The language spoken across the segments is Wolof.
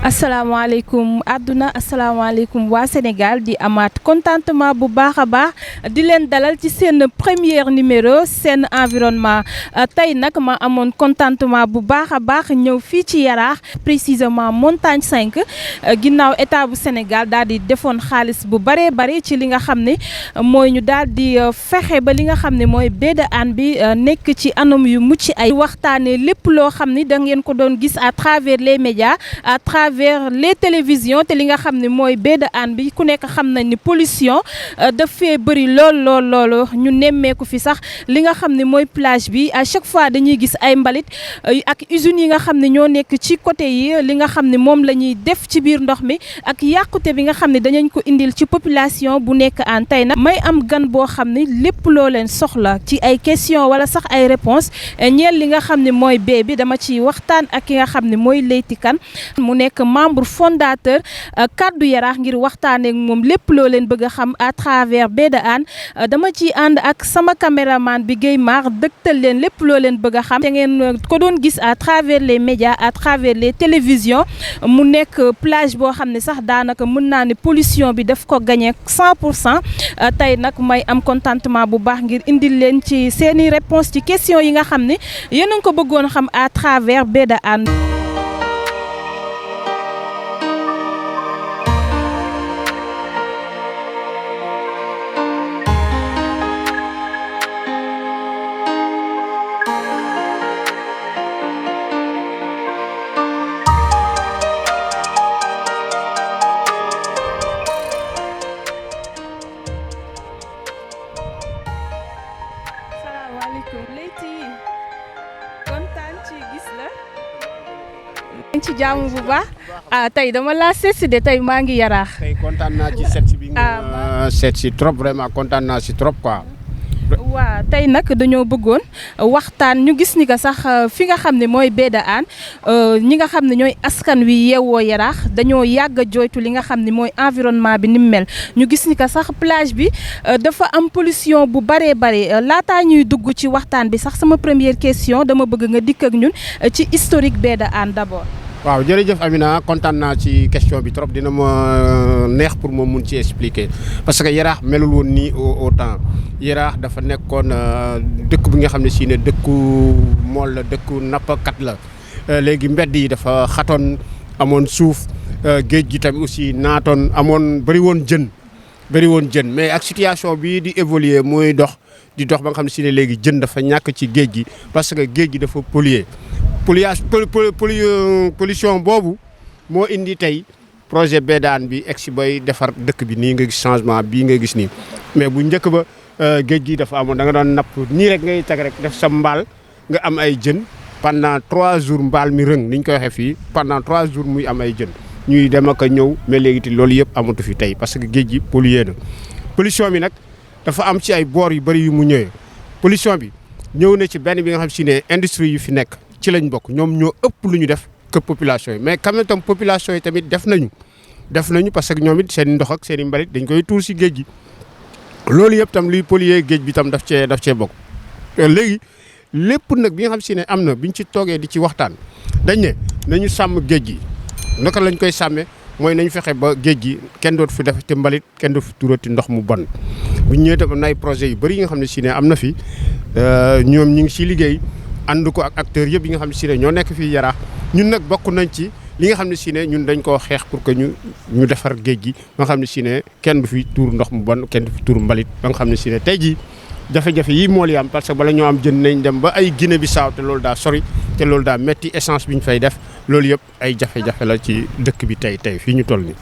asalaamaaleykum àdduna asalaamaaleykum waa Sénégal di amaat contentement bu baax a baax di leen dalal ci seen première numéro seen environnement tey nag ma amoon contentement bu baax a baax ñëw fii ci Yaraax précisément Montagne 5 ginnaaw état bu Sénégal daal di defoon xaalis bu baree bari ci li nga xam ne mooy ñu daal di fexe ba li nga xam ne mooy baie de Hann bi nekk ci anam yu mucc ay waxtaanee lépp loo xam ni da ngeen ko doon gis à travers les médias à travers les télévisions te li nga xam ne mooy baie de Hann bi ku nekk xam nañ ni pollution daf fee bëri lool ñu nemmeeku fi sax li nga xam ne mooy plage bi à chaque fois dañuy gis ay mbalit ak usines yi nga xam ne ñoo nekk ci côté yi li nga xam ne moom la ñuy def ci biir ndox mi ak yàqute bi nga xam ne dañañ ko indil ci population bu nekk Hann tey nag may am gan boo xam ne lépp loo leen soxla ci ay questions wala sax ay réponses ñeel li nga xam ne mooy baie bi dama ci waxtaan ak ki nga xam ne mooy Leyti Kane mu nekk membre fondateur kaddu Yaraax ngir waxtaanee ak moom lépp loo leen bëgg a xam à travers baie de Hann dama ciy ànd ak sama caméraman bi Guèye Mar dëgtal leen lépp loo leen bëgg a xam te ngeen ko doon gis à travers les médias à travers les télévisions mu nekk plage boo xam ne sax daanaka mën naa ne pollution bi daf ko gagné 100% tey nag may am contentement bu baax ngir indil leen ci seeni réponse ci question yi nga xam ne yéen a ngi ko bëggoon xam à travers baie de Hann. ci jàmm bu baax tey dama laa seet si de tey maa ngi Yaraax. tey kontaan naa ci seet si bi nga seet si trop vraiment kontaan naa si trop quoi. waaw tey nag dañoo bëggoon waxtaan ñu gis ni que sax fi nga xam ne mooy baie de Hann ñi nga xam ne ñooy askan wi yeewoo Yaraax dañoo yàgg a jooytu li nga xam ne mooy environnement bi ni mu mel ñu gis ni que sax plage bi dafa am pollution bu baree bare laataa ñuy dugg ci waxtaan bi sax sama première question dama bëgg nga dikk ak ñun ci historique baie de Hann d'abord. waaw jërëjëf Amina kontaan naa ci question bi trop dina ma neex pour moom mun ci expliquer parce que Yaraax melul woon nii au temps Yaraax dafa nekkoon dëkk bi nga xam ne si ne dëkku mool la dëkku nappkat la léegi mbedd yi dafa xatoon amoon suuf géej gi tamit aussi naatoon amoon bëri woon jën mais ak situation bii di évoluer muy dox ba nga xam ne si ne léegi jën dafa ñàkk ci géej gi parce que géej gi dafa polluer pollution boobu moo indi tey projet baie de Hann bi egsi bay defar dëkk bi nii nga gis changement bii nga gis nii mais bu njëkk ba géej gi dafa amoon da nga doon napp nii rek ngay teg rek def sa mbaal nga am ay jën pendant 3 jours mbaal mi rëng ni ñu koy waxee fii pendant 3 jours muy am ay jën ñuy dem ak a ñëw mais léegi te loolu yëpp amatu fi tey parce que géej gi pollué na pollution bi nag dafa am ci ay boor yu bëri yu mu ñëwee pollution bi ñëw na ci benn bi nga xam si ne industrie yu fi nekk ci lañ bokk ñoom ñoo ëpp lu ñu def que population yi mais quand même tam population yi tamit def nañu parce que ñoom it seen ndox ak seen i mbalit dañ koy tuur si géej gi loolu yëpp tam luy polluer géej bi tam daf cee bokk. léegi lépp nag bi nga xam si ne am na biñ ci toogee di ci waxtaan dañ ne nañu sàmm géej gi naka lañ koy sàmmee mooy nañu fexe ba géej gi kenn dootu fi def te mbalit kenn dootu fi tuurati ndox mu bon bu ñu ñëwee tam am na ay projets yu bëri yi nga xam ne si ne am na fi ñoom ñu ngi siy liggéey. ànd ko ak acteurs yëpp yi nga xam ne si ne ñoo nekk fii Yaraax ñun nag bokk nañ ci li nga xam ne si ne ñun dañ koo xeex pour que ñu defar géej gi ba nga xam ne si ne kenn du fi tuur ndox mu bon kenn du fi tuur mbalit ba nga xam ne si ne tey jii jafe-jafe yi moo li am parce que bala ñoo am jën nañ dem ba ay Guinée Bissau te loolu daa sori te loolu daa metti essence bi ñu fay def loolu yëpp ay jafe-jafe la ci dëkk bi tey fii ñu toll nii.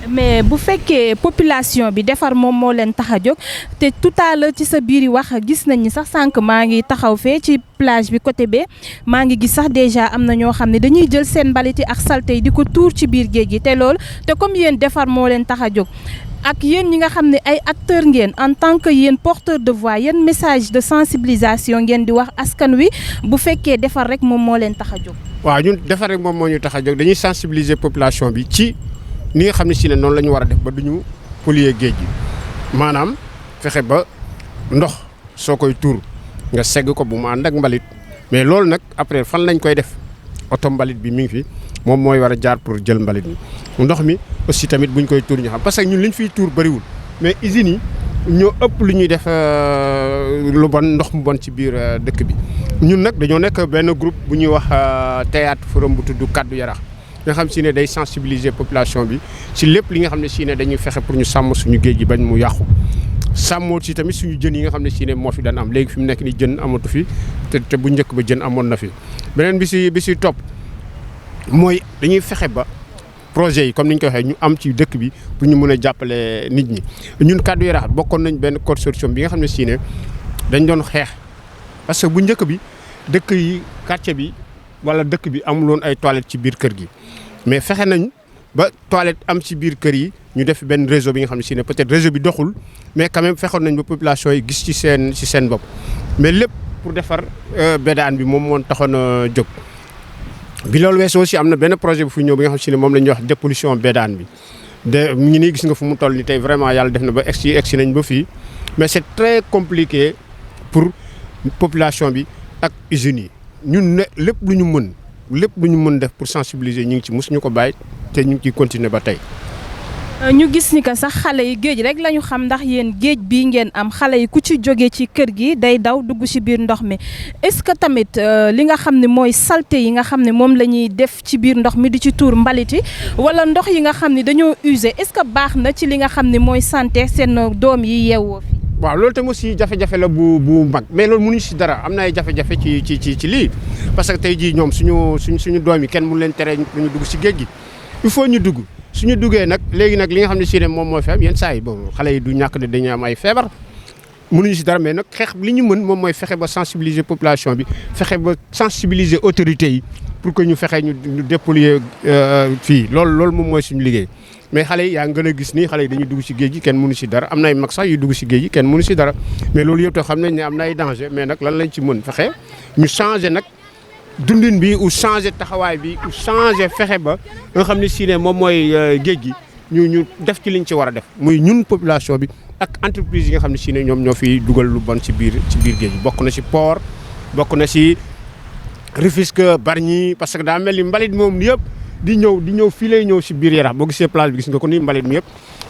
mais bu fekkee population bi defar moom moo leen tax a jóg te tout à l'heure ci sa biir yi wax gis nañ ni sax sànq maa ngi taxaw fee ci plage bi côté bee maa ngi gis sax déjà am na ñoo xam ne dañuy jël seen mbalit yi ak saleté yi di ko tuur ci biir géej gi te loolu te comme yéen defar moo leen tax a jóg ak yéen ñi nga xam ne ay acteurs ngeen en tant que yéen porteur de voix yéen message de sensibilisation ngeen di wax askan wi bu fekkee defar rek moom moo leen tax a jóg. waaw ñun defar rek moom moo ñu tax a jóg dañuy sensibiliser population bi ci. ni nga xam ne si ne noonu la ñu war a def ba duñu polluer géej gi maanaam fexe ba ndox soo koy tuur nga segg ko bu mu ànd ak mbalit mais loolu nag après fan lañ koy def oto mbalit bi mi ngi fi moom mooy war a jaar pour jël mbalit mi ndox mi aussi tamit buñ koy tuur ñu xam parce que ñun liñ fiy tuur bëriwul mais usines yi ñoo ëpp lu ñuy def lu bon ndox mu bon ci biir dëkk bi ñun nag dañoo nekk benn groupe bu ñuy wax théâtre forum bu tudd Kaddu Yarax nga xam si ne day sensibiliser population bi ci lépp li nga xam ne si ne dañuy fexe pour ñu sàmm suñu géej gi bañ mu yàqu sàmmoo ci tamit suñu jën yi nga xam ne si ne moo fi daan am léegi fi mu nekk ni jën amatu fi te bu njëkk ba jën amoon na fi beneen bi si topp mooy dañuy fexe ba projet yi comme ni ñu ko waxee ñu am ci dëkk bi pour ñu mën a jàppale nit ñi ñun Kaddu Yarax bokkoon nañ benn consortium bi nga xam ne si ne dañ doon xeex parce que bu njëkk bi dëkk yi quartier bi wala dëkk bi amuloon ay toilettes ci biir kër gi mais fexe nañ ba toilette am ci biir kër yi ñu def benn réseau bi nga xam ne si ne peut-être réseau bi doxul mais quand même fexoon nañ ba population yi gis ci seen bopp mais lépp pour defar Bédane bi moom moo taxoon a jóg. bi loolu weesoo aussi am na benn projet bu fi ñëw bi nga xam si ne moom la ñuy wax dépollution Bédane bi mu ngi nii gis nga fu mu toll ni tey vraiment yàlla def na ba egsi nañ ba fii mais c'est très compliqué pour population bi ak usines yi ñun ne lépp lu ñu mën def pour sensibiliser ñu ngi ci mosuñu ko bàyyi te ñu ngi ciy continuer ba tey. ñu gis ni que sax xale yi géej rek la ñu xam ndax yéen géej bii ngeen am xale yi ku ci jógee ci kër gi day daw dugg ci biir ndox mi est-ce que tamit li nga xam ne mooy saleté yi nga xam ne moom la ñuy def ci biir ndox mi di ci tuur mbalit yi walla ndox yi nga xam ne dañoo usé est-ce que baax na ci li nga xam ne mooy santé seen doom yi yeewoo fi. waaw loolu tamit aussi jafe-jafe la bu mag mais loolu mënuñ ci dara am na ay jafe-jafe ci lii parce que tey jii ñoom suñu doom yi kenn mënu leen tere ñu dugg ci géej gi il faut ñu dugg. suñu duggee nag léegi nag li nga xam ne si ne moom mooy fi am yenn saa yi bon xale yi du ñàkk ne dañuy am ay feebar mënuñu si dara mais nag xeex li ñu mën moom mooy fexe ba sensibiliser population bi fexe ba sensibiliser autorités yi pour que ñu fexe ñu dépolluer fii loolu moom mooy suñu liggéey mais xale yi yaa ngi gën a gis nii xale yi dañuy dugg si géej gi kenn mënu si dara am na ay mag sax yu dugg si géej gi kenn mënu si dara mais loolu yëpp te xam nañ ne am na ay danger mais nag lan lañ ci mën fexe ñu changer nag dundin bi ou changer taxawaay bi ou changer fexe ba nga xam ne si ne moom mooy géej gi ñu def ci liñ ci war a def muy ñun population bi ak entreprise yi nga xam ne si ne ñoom ñoo fiy dugal lu bon ci biir géej gi bokk na si port bokk na si Rufisque Bargny parce que daa mel ni mbalit moom yëpp di ñëw fii lay ñëw si biir Yarax boo gisee plage bi gis nga ko ni mbalit mi yëpp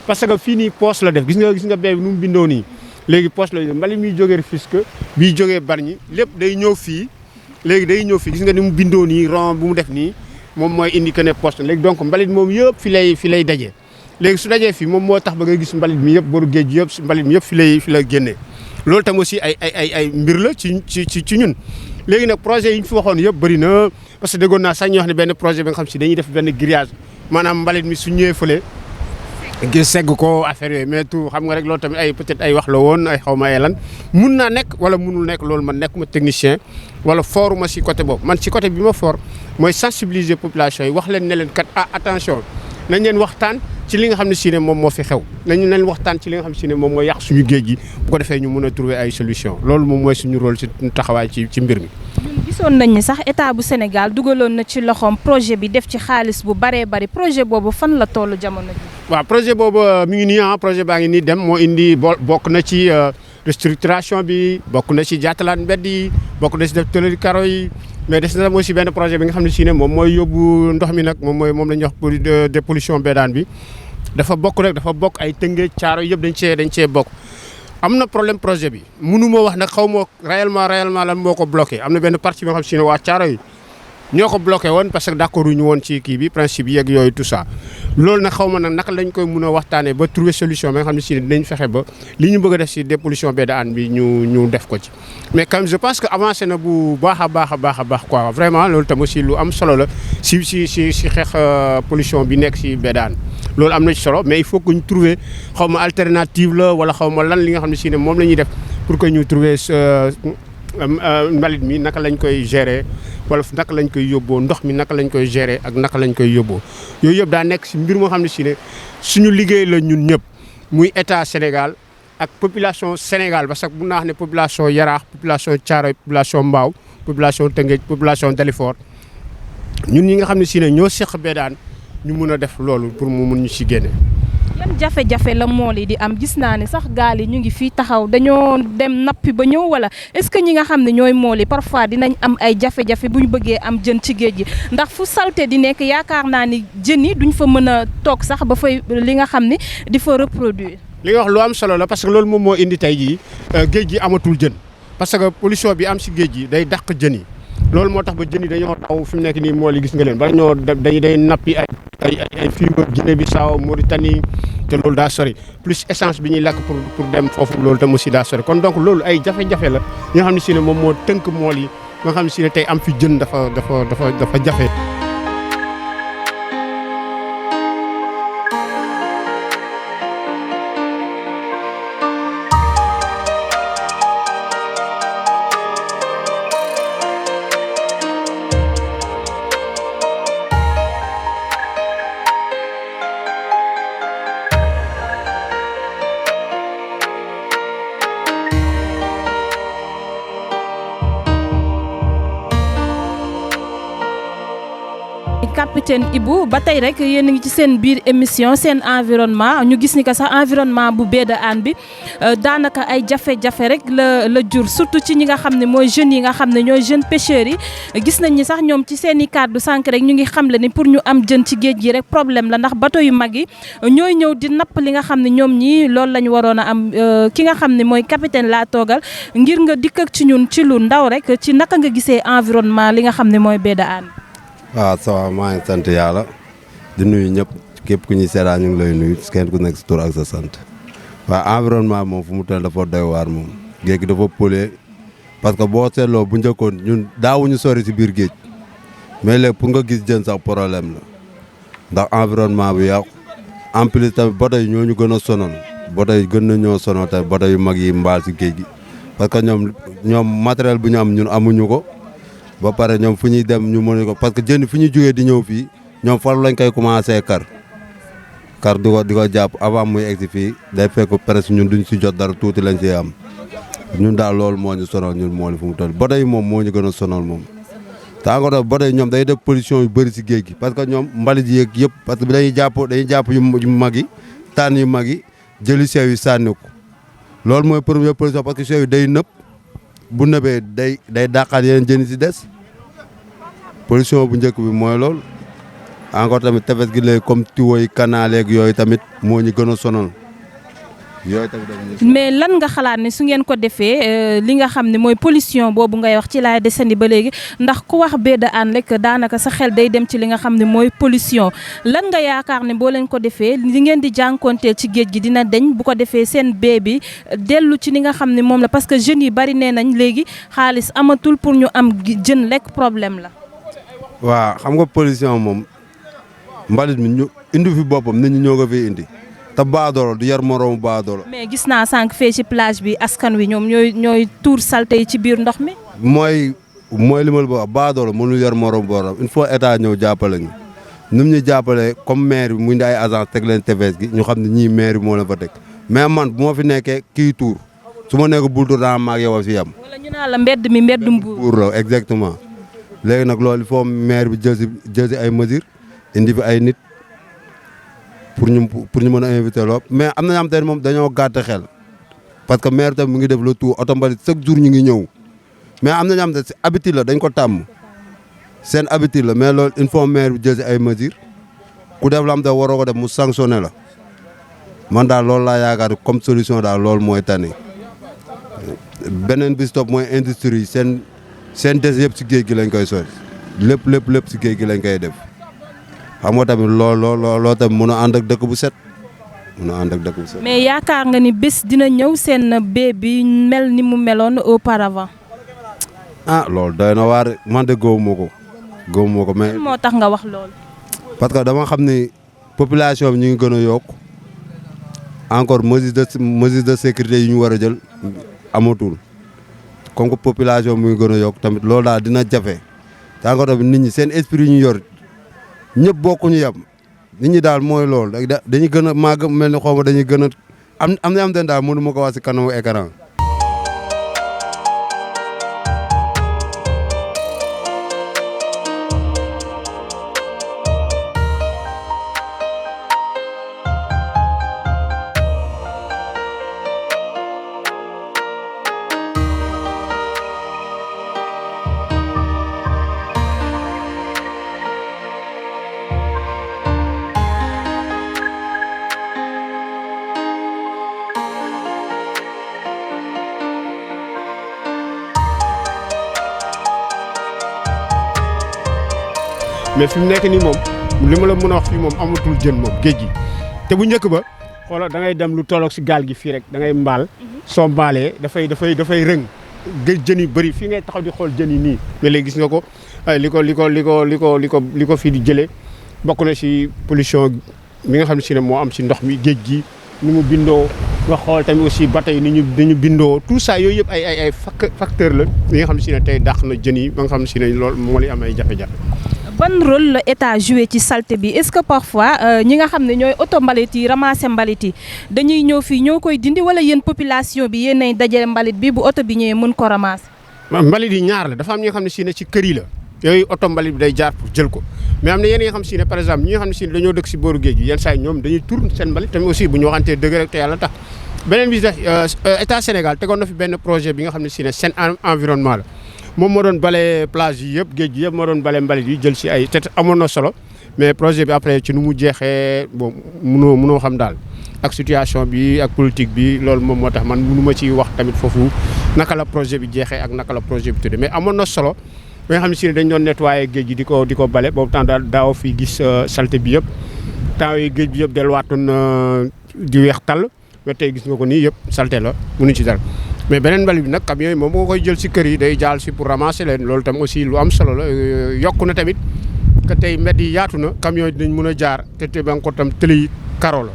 parce que fii nii poche la def gis nga bee bi nu mu bindoo nii léegi poche la mbalit miy jógee Rufisque bii jógee Bargny lépp day ñëw fii léegi day ñëw fii gis nga ni mu bindoo nii rond bu mu def nii moom mooy indi que ne poste léegi donc mbalit moom yëpp fi lay dajee léegi su dajee fii moom moo tax ba nga gis mbalit mi yëpp boru géej yëpp mbalit mi yëpp fi la génnee loolu tam aussi ay mbir la ci ñun léegi nag projet yi ñu fi waxoon yëpp bëri na parce que déggoon naa sax ñu wax ne benn projet bi nga xam si dañuy def benn grillage maanaam mbalit mi su ñëwee fële gi segg ko affaire yooyu mais tout xam nga rek loolu tamit ay peut-être ay wax la woon ay xaw ma ay lan mun naa nekk wala munul nekk loolu man nekkuma technicien wala fooruma si côté boobu man si côté bi ma foor mooy sensibiliser population yi wax leen ne leen kat attention nañ leen waxtaan ci li nga xam ne si ne moom moo fi xew nañ leen waxtaan ci li nga xam ne si ne moom mooy yàq suñu géej gi bu ko defee ñu mën a trouver ay solution loolu moom mooy suñu rôle ci taxawaay ci mbir mi. gisoon nañ ni sax état bu Sénégal dugaloon na ci loxoom projet bi def ci xaalis bu baree bari projet boobu fan la tollu jamono ji. waaw projet boobu mi ngi nii projet baa ngi nii dem moo indi bokk na ci restructuration bi bokk na ci jaatalaat mbedd yi bokk na ci def tëlëri karo yi mais des na aussi benn projet bi nga xam ne si ne moom mooy yóbbu ndox mi nag moom la ñuy wax pour dépollution Bédane bi dafa bokk ay Tëngéej Caaro yëpp dañ cee bokk. am na problème projet bi mënu ma wax nag xaw ma réellement lan moo ko bloqué am na benn partie bi nga xam si ne waa Caaro yi ñoo ko bloqué woon parce que d'accord ñu woon ci kii bi principe yi ak yooyu tout ça loolu nag xaw ma nag naka lañ koy mën a waxtaanee ba trouver solution ba nga xam ne si ne dinañ fexe ba li ñu bëgg a def si dépollution Bédane bi ñu def ko ci. mais quand même je pense que avancé na bu baax a baax quoi vraiment loolu tam aussi lu am solo la si xeex pollution bi nekk si Bédane loolu am na ci solo mais il faut que ñu trouver xaw ma alternative la wala xaw ma lan li nga xam ne si ne moom la ñuy def pour que ñu trouver mbalit mi naka lañ koy gérer wala naka lañ koy yóbboo ndox mi naka lañ koy gérer ak naka lañ koy yóbboo yooyu yëpp daa nekk si mbir moo xam ne si ne suñu liggéey la ñun ñëpp muy état Sénégal ak population Sénégal parce que bu naa wax ne population Yarax population Thiaroye population Mbao population Tëngéej population Dalifort ñun ñi nga xam ne si ne ñoo seq Bédane ñu mun a def loolu pour mu mun ñu si génne yan jafe-jafe la mool yi di am gis naa ne sax gaal yi ñu ngi fii taxaw dañoo dem nappi ba ñëw wala est-ce que ñi nga xam ne ñooy mool yi parfois dinañ am ay jafe-jafe bu ñu bëggee am jën ci géej gi ndax fu salte di nekk yaakaar naa ni jën yi duñ fa mën a toog sax ba fay li nga xam ne di fa reproduire. li nga wax lu am solo la parce que loolu moom moo indi tey jii géej gi amatul jën parce que pollution bi am si géej gi day dàq jën yi loolu moo tax ba jën yi dañoo daw fi mu nekk nii mool yi gis nga leen bala ñoo day nappi ay fii ba Guinée Bissau Mauritanie te loolu daa sori plus essence bi ñuy lakk pour dem foofu loolu tam aussi daa sori kon donc loolu ay jafe-jafe la nga xam ne si ne moom moo tënk mool yi nga xam ne si ne tey am fi jën dafa jafe. capitaine Ibou ba tey rek yéen a ngi ci seen biir émission seen environnement ñu gis ni que sax environnement bu baie de Hann bi daanaka ay jafe-jafe rek la jur surtout ci ñi nga xam ne mooy jeunes yi nga xam ne ñooy jeunes pêcheurs yi gis nañ ni sax ñoom ci seen i kàddu sànq rek ñu ngi xamle ni pour ñu am jën ci géej gi rek problème la ndax bateau yu mag yi ñooy ñëw di napp li nga xam ne ñoom ñii loolu la ñu waroon a am ki nga xam ne mooy capitaine laa toogal ngir nga dikk ak ci ñun ci lu ndaw rek ci naka nga gisee environnement li nga xam ne mooy baie de Hann. waaw ça va maa ngi sant yàlla di nuyu ñëpp képp ku ñuy seetaan ñu ngi lay nuyu kenn ku nekk sa tur ak sa sant waaw environnement moom fu mu toll dafa doy waar moom géej gi dafa pollué parce que boo seetloo bu njëkkoon ñun daawuñu sori si biir géej mais léegi pour nga gis jën sax problème la ndax environnement bi yàqu en plus tamit bateau yi ñoo ñu gën a sonal bateau yi gën na ñoo sonal tamit bateau yu mag yi mbaal si géej gi parce que ñoom matériel bu ñu am ñun amuñu ko. ba pare ñoom fu ñuy dem ñu mënu ko parce que jën fu ñu jógee di ñëw fii ñoom far lañ koy commencé kar di ko jàpp avant muy egsi fii day fekk presque ñun duñ si jot dara tuuti lañ si am ñun daal loolu moo ñu sonal ñun moo ñu fu mu toll bateau yi moom moo ñu gën a sonal moom te encore bateau yi ñoom day def pollution yu bëri si géej gi parce que ñoom mbalit yi yëpp parce que dañuy jàpp yu mag yi tànn yu mag yi jëli sew yi sànni ko loolu mooy première pollution parce que sew yi day nëb bu nëbee day dàqaat yeneen jën yi si des pollution bu njëkk bi mooy loolu encore tamit tefes gi léegi comme tuyaux yi canal yeeg yooyu tamit moo ñu gën a sonal yooyu tamit. mais lan nga xalaat ne su ngeen ko defee li nga xam ne mooy pollution boobu ngay wax ci laay desandi ba léegi ndax ku wax baie de Hann rek daanaka sa xel day dem ci li nga xam ne mooy pollution lan nga yaakaar ne boo leen ko defee li ngeen di jànkoonteel ci géej gi dina deñ bu ko defee seen baie bi dellu ci li nga xam ne moom la parce que jeunes yi bari nee nañ léegi xaalis amatul pour ñu am jën lekk problème la. waaw xam nga pollution moom mbalit mi ñu indi fi boppam nit ñi ñoo ko fi indi te baadoolo du yar moroomu baadoolo. mais gis naa sànq fee ci plage bi askan wi ñoom ñooy tuur salte yi ci biir ndox mi. mooy li ma la wax baadoolo mënul yar moroomu borom il faut état ñëw jàppale ñu ni mu ñu jàppale comme maire bi mu indi ay agence teg leen tefes gi ñu xam ne ñii maire bi moo leen fa teg mais man bu ma fi nekkee kii tuur su ma nekk bul tuur daa maag yow a si yam. wala ñu naan la mbedd mi mbeddum buur la exactement. léegi nag loolu il faut maire bi jël si ay mesures indi fi ay nit pour ñu mën a invité lool mais am na ñoo xam te ne moom dañoo gàtt xel parce que maire tamit mu ngi def le tout oto mbalit chaque jour ñu ngi ñëw mais am na ñoo xam te si habitude la dañ ko tàmm seen habitude la mais loolu il faut maire bi jël si ay mesures ku def la am te waroo ko def mu sanctionné la man daal loolu laa yaakaar comme solution daal loolu mooy tane beneen bi stop mooy industrie yi seen des yëpp si géej gi lañ koy sori lépp si géej gi lañ koy def xam nga tamit looloo tamit mën a ànd ak dëkk bu set mais yaakaar nga ni bés dina ñëw seen baie bi mel ni mu meloon auparavant. loolu doy na waar man de gëwuma ko mais. moo tax nga wax loolu. parce que dama xam ni population bi ñu ngi gën a yokk encore mesures de sécurité yi ñu war a jël amatul. comme que population muy gën a yokk tamit loolu daal dina jafe te encore tamit nit ñi seen esprit ñu yor ñëpp bokkuñu yem nit ñi daal mooy loolu dañuy gën a màgg mel ni xaw ma dañuy gën a am na am den daal mënu ma ko wax si kanamu écran. mais fi mu nekk nii moom li ma la mën a wax fii moom amatul jën moom géej gi te bu njëkk ba xoolal da ngay dem lu tolloog si gaal gi fii rek da ngay mbaal soo mbaalee dafay rëng géej jën yu bëri fii ngay taxaw di xool jën yi nii mais léegi gis nga ko li ko fii di jëlee bokk na si pollution mi nga xam ne si ne moo am si ndox mi géej gi ni mu bindoo nga xool tamit aussi bateau yi ni ñu bindoo tout ça yooyu yëpp ay facteur la li nga xam ne si ne tey dàq na jën yi ba nga xam ne si ne loolu moo lay am ay jafe-jafe. ban rôle la état joué ci saleté bi est-ce que parfois ñi nga xam ne ñooy oto mbalit yi ramasser mbalit yi dañuy ñëw fii ñoo koy dindi wala yéen population bi yéenay dajale mbalit bi bu oto bi ñëwee mën ko ramasser. mbalit yi ñaar la dafa am ñi nga xam ne si ne ci kër yi la yooyu oto mbalit bi day jaar pour jël ko mais am na yenn yi nga xam si ne par exemple ñi nga xam ne si ne dañoo dëkk si booru géej gi yenn saa yi ñoom dañuy tourne seen mbalit tamit aussi bu ñu waxantee dëgg rek te yàlla tax beneen bi état Sénégal tegoon na fi benn projet bi nga xam ne si ne seen environnement la moom moo doon bale plage yi yëpp géej gi yëpp moo doon bale mbalit yi jël si ay te amoon na solo mais projet bi après ci nu mu jeexee bon mënoo xam daal ak situation bi ak politique bi loolu moom moo tax man mënu ma ci wax tamit foofu naka la projet bi jeexee ak naka la projet bi tuddee mais amoon na solo ba nga xam ne si ne dañ doon nettoyer géej gi di ko bale boobu temps daal daaw fi gis saleté bi yëpp temps yi géej bi yëpp delluwaatoon di weex tàll ba tey gis nga ko nii yëpp saleté la mënuñ ci dara mais beneen mbalit bi nag camion yi moom moo koy jël si kër yi day jaal si pour ramasser leen loolu tam aussi lu am solo la yokku na tamit que tey mbedd yi yaatu na camion yi dinañ mën a jaar te ba nga ko tam tëli yi karo la.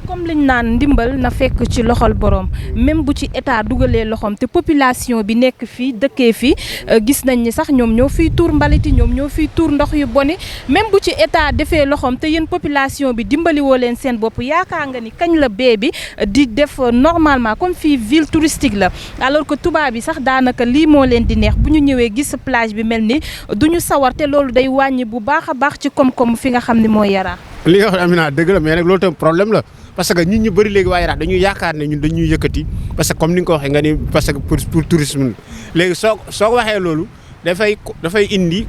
comme liñ naan ndimbal na fekk ci loxol borom même bu ci état dugalee loxoom te population bi nekk fii dëkkee fii gis nañ ni sax ñoom ñoo fiy tuur mbaliti ñoom ñoo fiy tuur ndox yu boni même bu ci état defee loxoom te yéen population bi dimbali woo leen seen bopp yaakaar nga ni kañ la bee bi di def normalement comme fii ville touristique la alors que tubaab bi sax daanaka lii moo leen di neex bu ñu ñëwee gis plage bi mel ni du ñu sawar te loolu day wàññi bu baax a baax ci koom-koom fi nga xam ne mooy Yaraax. li nga xam ne Amina dëgg la mais nag loolu tam problème la. parce que nit ñi bëri léegi waa Yaraax dañuy yaakaar ne ñun dañuy yëkkati parce que comme ni nga ko waxee nga ni parce que pour tourisme léegi soo waxee loolu dafay indi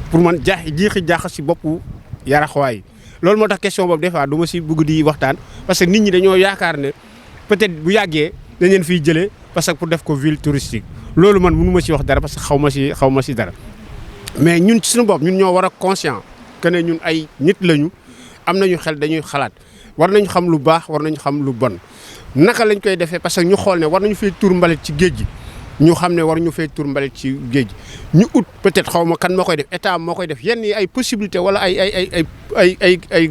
pour man jiixi jaax si boppu Yaraaxwaay loolu moo tax question boobu des fois du ma si bëgg di waxtaan parce que nit ñi dañoo yaakaar ne peut-être bu yàggee dañ leen fiy jëlee parce que pour def ko ville touristique loolu man mënu ma si wax dara parce que xaw ma si dara mais ñun ci suñu bopp ñun ñoo war a conscient que ne ñun ay nit lañu am nañu xel dañuy xalaat. war nañu xam lu baax war nañu xam lu bon naka lañ koy defee parce que ñu xool ne war nañu fay tuur mbalit ci géej gi ñu xam ne war ñu fay tuur mbalit ci géej gi ñu ut peut-être xaw ma kan moo koy def état moo koy def yenn yi ay possibilité wala ay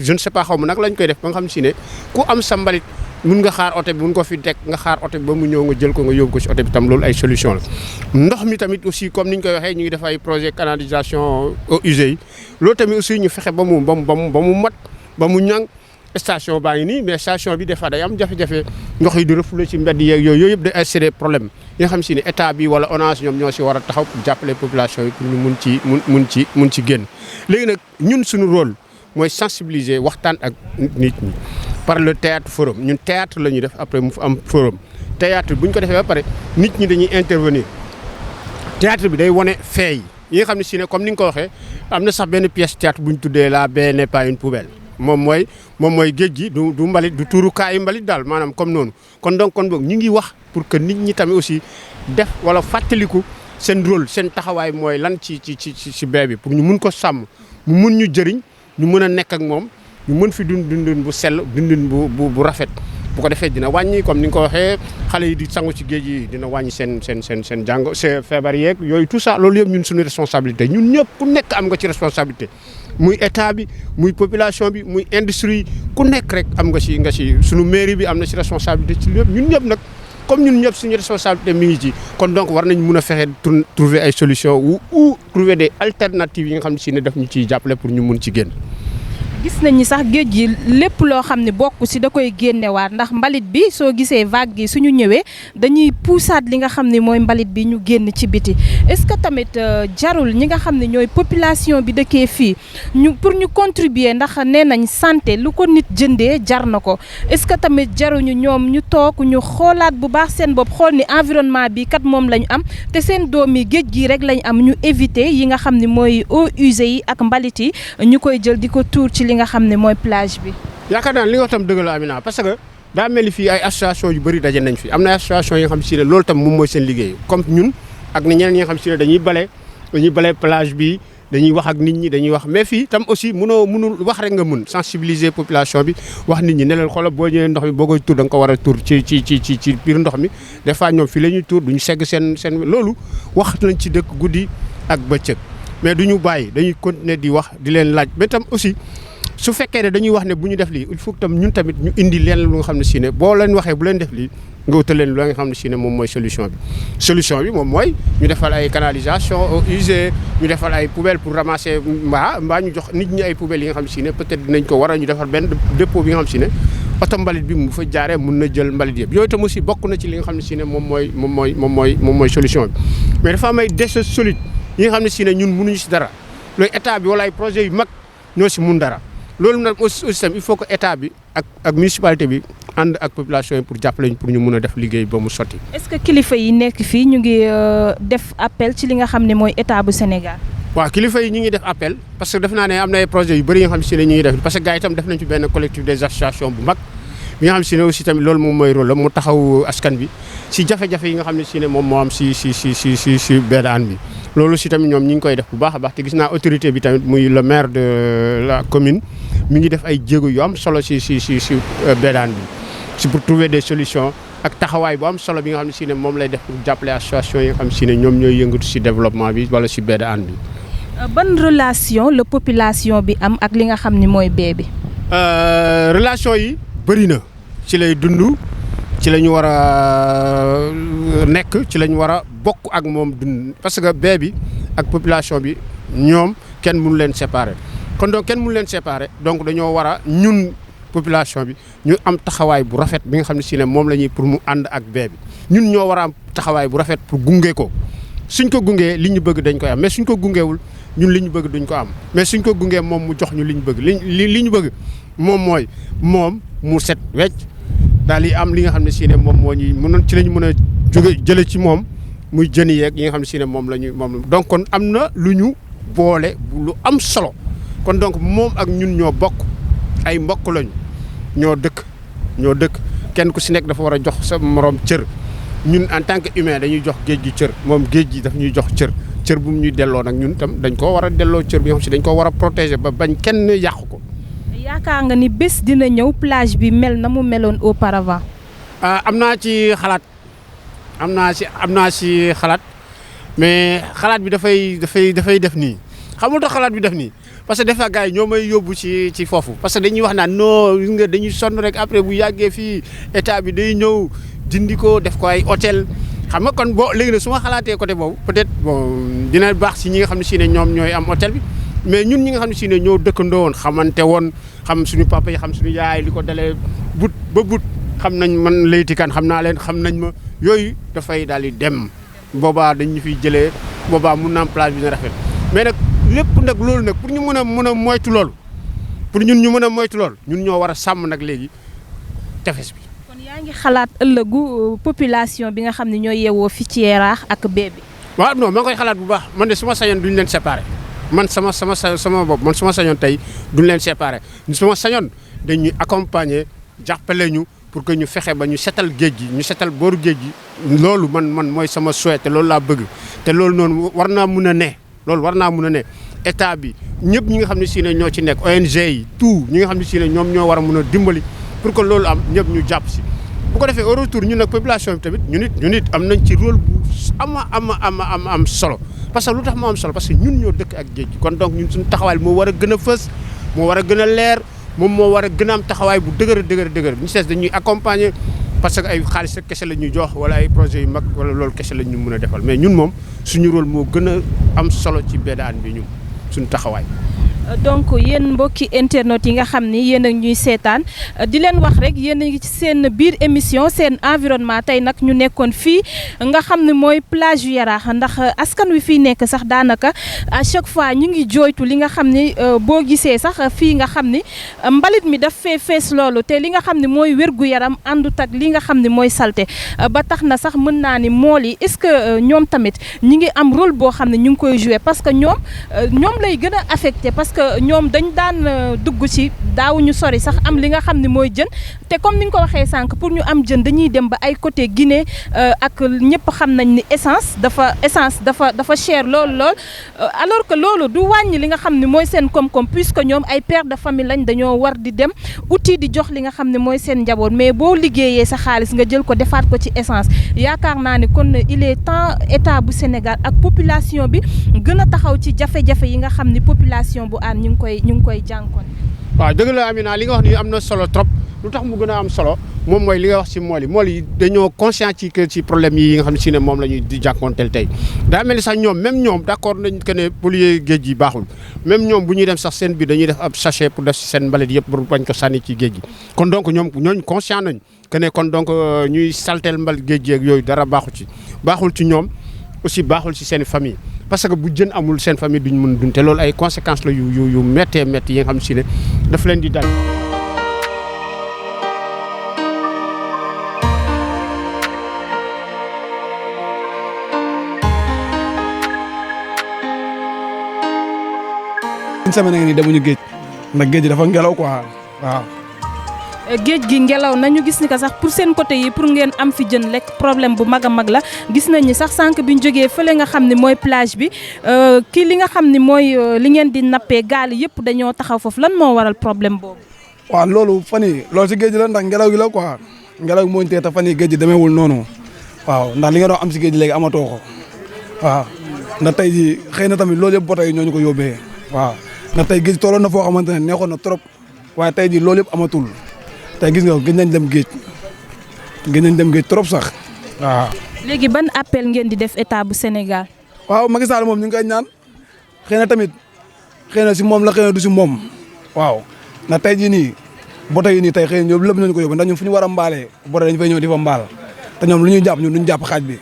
je ne sais pas xaw ma naka lañ koy def ba nga xam si ne ku am sa mbalit mun nga xaar oto bi mun ko fi teg nga xaar oto bi ba mu ñëw nga jël ko nga yóbbu ko si oto bi tam loolu ay solution la ndox mi tamit aussi comme ni ñu koy waxee ñu ngi def ay projet canalisation eaux usées yi loolu tamit aussi ñu fexe ba mu mat ba mu ñàng station baa ngi nii mais station bi des fois day am jafe-jafe ndox yi di refoulé ci mbedd yeeg yooyu yëpp day c'est des problèmes yi nga xam si ne état bi wala ONAS ñoom ñoo si war a taxaw pour jàppale population yi pour ñu mun ci génn léegi nag ñun suñu rôle mooy sensibiliser waxtaan ak nit ñi par le théâtre forum ñun théâtre la ñuy def après mu am forum théâtre bu ñu ko defee ba pare nit ñi dañuy intervenir théâtre bi day wane fee yi nga xam ne si ne comme ni nga ko waxee am na sax benn pièce théâtre bu ñu tuddee la baie n'est pas une poubelle moom mooy géej gi du mbalit du tuurukaayu mbalit daal maanaam comme noonu kon boog ñu ngi wax pour que nit ñi tamit aussi def wala fàttaliku seen rôle seen taxawaay mooy lan ci baie bi pour ñu mun ko sàmm mu mun ñu jëriñ ñu mën a nekk ak moom ñu mën fi dundin bu sell dundin bu rafet bu ko defee dina wàññi comme ni nga ko waxee xale yi di sangu ci géej yi dina wàññi seen jàngo seen feebar yeeg yooyu tout ça loolu yëpp ñun suñu responsabilité ñun ñëpp ku nekk am nga ci responsabilité muy état bi muy population bi muy industrie ku nekk rek am nga ci suñu mairie bi am na ci responsabilité ci lépp ñun ñëpp nag comme ñun ñëpp suñu responsabilité mi ngi ci kon donc war nañ mun a fexe trouver ay solutions ou trouver des alternatives yi nga xam ne si ne daf ñu ciy jàppale pour ñu mun ci génn. gis nañ ni sax géej gi lépp loo xam ne bokk si da koy génnewaat ndax mbalit bi soo gisee vague gi suñu ñëwee dañuy puusaat li nga xam ne mooy mbalit bi ñu génn ci biti est-ce que tamit jarul ñi nga xam ne ñooy population bi dëkkee fii pour ñu contribuer ndax nee nañ santé lu ko nit jëndee jar na ko est-ce que tamit jaruñu ñoom ñu toog ñu xoolaat bu baax seen bopp xool ni environnement bi kat moom lañu am te seen doom yi géej gi rek lañ am ñu éviter yi nga xam ne mooy eaux usées yi ak mbalit yi ñu koy jël di ko tuur ci li nga xam ne mooy plage bi. yaakaar naa li nga wax tam dëgg la Amina parce que daa mel ni fii ay association yu bëri daje nañ fi am na association yi nga xam si ne loolu tam moom mooy seen liggéey comme ñun ak ñeneen ñi nga xam si ne dañuy bale plage bi dañuy wax ak nit ñi dañuy wax mais fii tam aussi mënul wax rek nga mën sensibiliser population bi wax nit ñi ne leen xoolal boo ñëwee ndox mi boo koy tuur da nga ko war a tuur ci biir ndox mi des fois ñoom fii la ñuy tuur duñu segg seen loolu wax nañ ci dëkk guddi ak bëccëg mais duñu bàyyi dañuy continuer di wax di leen laaj mais tam aussi su fekkee ne dañuy wax ne bu ñu def lii il faut que tam ñun tamit ñu indi leen lu nga xam ne si ne boo leen waxee bu leen def lii nga wutal leen lu nga xam ne si ne moom mooy solution bi moom mooy ñu defal ay canalisation eaux usées ñu defal ay poubelles pour ramasser mbaa ñu jox nit ñi ay poubelles yi nga xam ne si ne peut-être dinañ ko war a ñu defal benn dépôt bi nga xam ne si ne oto mbalit bi mu fa jaaree mun na jël mbalit yëpp yooyu tam aussi bokk na ci li nga xam ne si ne moom mooy solution bi mais dafa am ay déchets solides yi nga xam ne si ne ñun mënuñu si dara loolu état bi wala ay projets yu mag ñoo si mun dara loolu nag aussi tam il faut que état bi ak municipalité bi ànd ak population yi pour jàppale ñu pour ñu mun a def liggéey ba mu sotti. est-ce que kilifa yi nekk fii ñu ngi def appel ci li nga xam ne mooy état bu Sénégal. waaw kilifa yi ñu ngi def appel parce que def naa ne am na ay projets yu bëri yi nga xam si ne ñu ngi def parce que gars yi itam def nañ ci benn collectif des associations bu mag bi nga xam si ne aussi tamit loolu moom mooy rôle la mu taxaw askan bi si jafe-jafe yi nga xam ne si ne moom moo am si Bédane bi. loolu si tamit ñoom ñi ngi koy def bu baax a baax te gis naa autorité bi tamit muy le maire de la commune mi ngi def ay jéego yu am solo si Bédane bi si pour trouver des solutions ak taxawaay bu am solo bi nga xam ne si ne moom lay def pour jàppale association yi nga xam ne si ne ñoom ñooy yëngatu si développement bi wala si Bédane bi. ban relation la population bi am ak li nga xam ni mooy bee bi. relation yi bëri na ci lay dund ci la ñu war a nekk ci la ñu war a bokk ak moom dund parce que bee bi ak population bi ñoom kenn mënu leen séparer kon donc kenn mënu leen séparer donc dañoo war a ñun population bi ñu am taxawaay bu rafet bi nga xam ne si ne moom la ñuy pour mu ànd ak bee bi ñun ñoo war a am taxawaay bu rafet pour gunge ko suñ ko gungee li ñu bëgg dañ koy am mais suñ ko gungeewul ñun li ñu bëgg duñ ko am mais suñ ko gungee moom mu jox ñu li ñu bëgg li ñu bëgg moom mooy moom mu set wecc daal di am li nga xam ne si ne moom moo ñuy mënoon ci la ñu mën a jóge jële ci moom muy jën yeeg yi nga xam ne si ne moom la ñu moom donc kon am na lu ñu boole lu am solo kon donc moom ak ñun ñoo bokk ay mbokk lañu ñoo dëkk kenn ku si nekk dafa war a jox sa morom cër ñun en tant que humain dañuy jox géej gi cër moom géej gi daf ñuy jox cër bu mu ñuy delloo nag ñun tam dañ koo war a delloo cër bi nga xam si dañ koo war a protéger ba bañ kenn yàqu ko. yaakaar nga ni bés dina ñëw plage bi mel na mu meloon auparavant. am naa ci xalaat mais xalaat bi dafay def nii xamul tax xalaat bi def nii parce que des fois gars yi ñoo may yóbbu ci foofu parce que dañuy wax naan non gis nga dañuy sonn rek après bu yàggee fii état bi day ñëw dindi ko def ko ay hôtel xam nga kon boo léegi nag su ma xalaatee côté boobu peut-être bon dina baax si ñi nga xam ne si ne ñoom ñooy am hôtel bi mais ñun ñi nga xam ne si ne ñoo dëkkandoo woon xamante woon xam suñu papa yi xam suñu yaay li ko dalee but ba but xam nañ man laytikan xam naa leen xam nañ ma yooyu dafay daal di dem boobaa dañ ñu fiy jëlee boobaa mun na am plage bi na rafet mais nag lépp nag loolu nag pour ñu mën a moytu loolu pour ñun ñu mën a moytu loolu ñun ñoo war a sàmm nag léegi tefes bi. kon yaa ngi xalaat ëllëgu population bi nga xam ne ñoo yeewoo fi ci Yaraax ak bee bi. waaw non maa ngi koy xalaat bu baax man de su ma sañoon duñ leen séparé man sama bopp man su ma sañoon tey duñ leen séparé su ma sañoon dañuy accompagner jàppale ñu pour que ñu fexe ba ñu setal géej gi ñu setal booru géej gi loolu man mooy sama souhait te loolu laa bëgg te loolu noonu war naa mun a ne état bi ñëpp ñi nga xam ne si ne ñoo ci nekk ONG yi tout ñi nga xam ne si ne ñoom ñoo war a mun a dimbali pour que loolu am ñëpp ñu jàpp si bu ko defee au retour ñun nag population bi tamit ñu nit am nañ ci rôle bu am solo parce que lu tax moo am solo parce que ñun ñoo dëkk ak géej gi kon donc ñun suñu taxawaay moo war a gën a fës moo war a gën a leer moom moo war a gën a am taxawaay bu dëgër ñu sees dañuy accompagner parce que ay xaalis rek kese la ñuy jox wala ay projets yu mag wala loolu kese la ñu mën a defal mais ñun moom suñu rôle moo gën a am solo ci Bédane bi ñun suñu taxawaay. donc yéen mbokki internet yi nga xam ni yéen a ñuy seetaan di leen wax rek yéen a ngi ci seen biir émission seen environnement tey nag ñu nekkoon fii nga xam ne mooy plage yu Yaraax ndax askan wi fii nekk sax daanaka à chaque fois ñu ngi jooytu li nga xam ni boo gisee sax fii nga xam ni mbalit mi daf fee fees loolu te li nga xam ne mooy wér-gu-yaram àndut ak li nga xam ne mooy salte ba tax na sax mën naa ni mool yi est-ce que ñoom tamit ñi ngi am rôle boo xam ne ñu ngi koy jouer parce que ñoom lay gën a affecté parce que ñoom dañ daan dugg ci daawuñu sori sax am li nga xam ne mooy jën te comme ni nga ko waxee sànq pour ñu am jën dañuy dem ba ay côté Guinée ak ñëpp xam nañ ni essence dafa cher lool alors que loolu du wàññi li nga xam ne mooy seen koom-koom puisque ñoom ay père de famille lañ dañoo war di dem outil di jox li nga xam ne mooy seen njaboot mais boo liggéeyee sa xaalis nga jël ko defaat ko ci essence yaakaar naa ni kon il est temps état bu Sénégal ak population bi gën a taxaw ci jafe-jafe yi nga xam ni population bu Hann ñu ngi koy jànkoon. waaw dëgg la Amina li nga wax ni am na solo trop lu tax mu gën a am solo moom mooy li nga wax ci mool yi dañoo conscient ci problème yi nga xam ne si ne moom la ñuy di jànkoonteel tey daa mel ni sax même ñoom d'accord nañ que ne polluer géej gi baaxul même ñoom bu ñuy dem sax seen biir dañuy def ab sachet pour def ci seen mbalit yëpp pour bañ ko sànni ci géej gi kon donc ñooñu conscient nañ que ne kon donc ñuy saltel mbalit géej gi ak yooyu dara baaxul ci ñoom aussi baaxul ci seen famille parce que bu jën amul seen famille duñ mën dund te loolu ay conséquences la yu méttee métti yi nga xam si ne daf leen di dal. une semaine nga nii demuñu géej ndax géej dafa ngelaw quoi waaw. géej gi ngelaw nañu gis ni que sax pour seen côté yi pour ngeen am fi jën lekk problème bu mag a mag la gis nañ ni sax sànq bi ñu jógee fële nga xam ne mooy plage bi kii li nga xam ne mooy li ngeen di nappee gaal yëpp dañoo taxaw foofu lan moo waral problème boobu. waaw loolu fan yii loolu si géej la ndax ngelaw gi la quoi ngelaw gi moo ñu tee te fan yii géej gi demeewul noonu waaw ndax li nga doon am si géej léegi amatoo ko waaw ndax tey jii xëy na tamit loolu yëpp bota yi ñoo ñu ko yóbbee waaw ndax tey géej tolloon na foo xamante ne neexoon na trop waaye tey jii loolu yëpp amatul. tey gis nga gëj nañ dem géej trop sax waaw. léegi ban appel ngeen di def état bu Sénégal. waaw Macky Sall moom ñu ngi koy ñaan xëy na tamit xëy na si moom la xëy na du si moom waaw ndax tey jii nii bote yi nii tey xëy na ñoom lépp nañu ko yóbbu ndax ñun fu ñu war a mbaalee bote dañu fay ñëw di fa mbaal te ñoom lu ñuy jàpp ñun duñu jàpp xaaj bi